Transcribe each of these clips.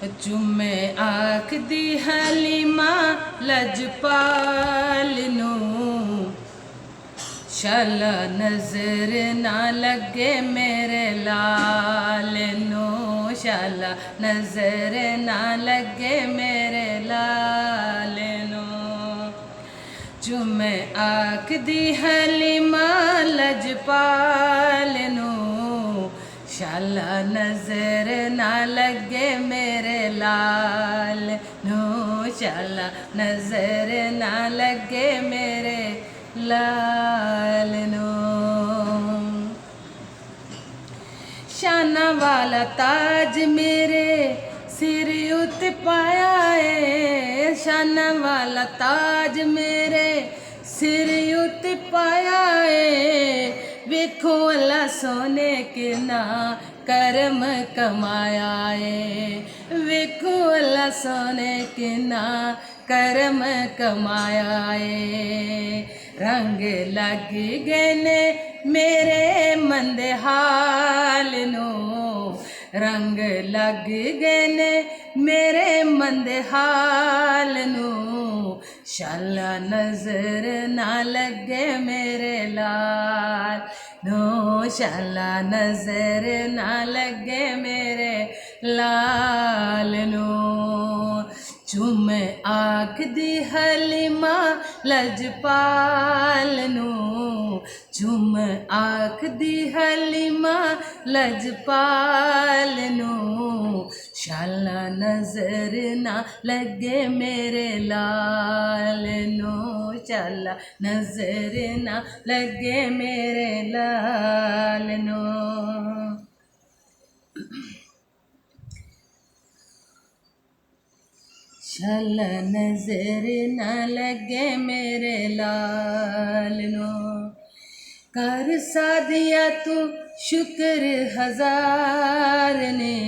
चुमे आख दी हलीमा लजपाल नू, शाला नजर ना लगे मेरे लाल नू, शाला नजर ना लगे मेरे लाल नू। चुमे आख दी हलीमा लजपाल नू, शाला नजर ना लगे मेरे लाल नू, शाला नजर ना लगे मेरे लाल नू। शाना वाला ताज मेरे सिर उत पाया है, शाना वाला ताज मेरे सिर उत पाया है। वेखो अल्लाह सोने के ना करम कमाया है, वेखो अल्लाह सोने के ना करम कमाया है। रंग लग गए ने मेरे मंदे हाल नू, रंग लग गए ने मेरे मंदे हाल नू, शाला नजर ना लगे मेरे लाल नू, शाला नजर ना लगे मेरे लाल नू। चुम आख दी हलीमा लजपाल नू, चुम आख दी हलीमा लजपाल नू, शाला नजर ना लगे मेरे लाल नू, शाला नजर ना लगे मेरे लाल नू। शाला नजर ना लगे मेरे लाल नू। कर सादिया तू शुक्र हजार ने,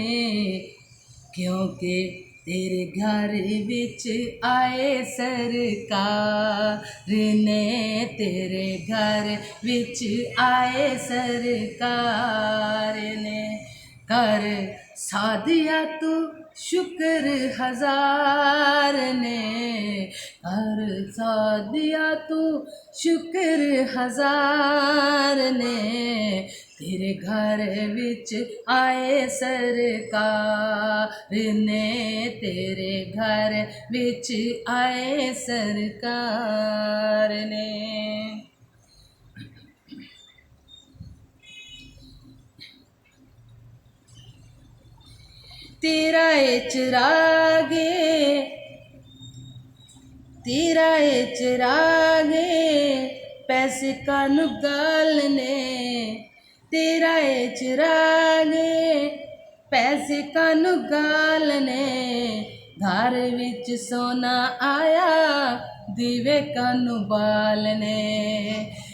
क्योंकि तेरे घर विच आए सरकार ने, तेरे घर विच आए सरकार ने। कर सादिया तू शुक्र हजार ने, कर सादिया तू शुक्र हजार ने। तेरे घर विच आए सरकार ने, तेरे घर विच आए सरकार ने। तेरा ए चिरागे, तेरा ए चिरागे पैसे कानू गाल ने, तेरा ए चिरागे पैसे कानू गाल ने। घर विच सोना आया दीवे कानू बाल ने,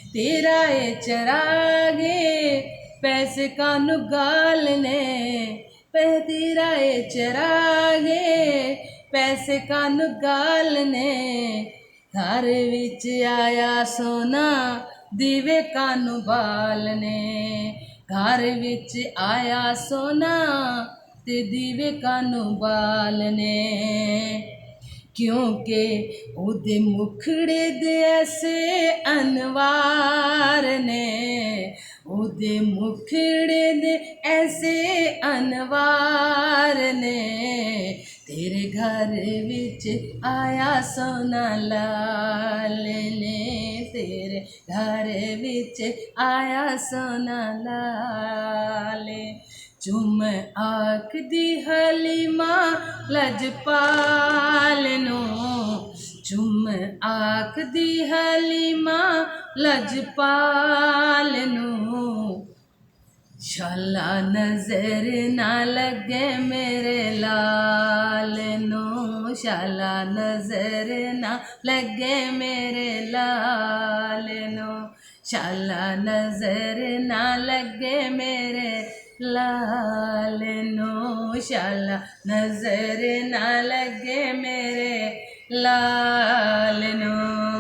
तेरा ए चिरागे पैसे कानू गाल ने। तेरा ए चिरागे पैसे कानू गाल ने। घर विच आया सोना दीवे कानू बाल ने, घर विच आया सोना ते दीवे कानू बाल ने। क्योंकि ओदे मुखड़े दे ऐसे अनवार ने, ओदे मुखड़े दे ऐसे अनवार ने। तेरे घर विच आया सोना लाल ने, तेरे घर विच आया सोना लाल। चुम आख दी हलीमा लजपाल नू, चुम आख दी हलीमा लजपाल नू, शाला नजर ना लगे मेरे लाल नू, शाला नजर ना लगे मेरे लाल नू, शाला नजर ना लगे मेरे लाल नू, शाला नजर ना लगे मेरे लाल नू।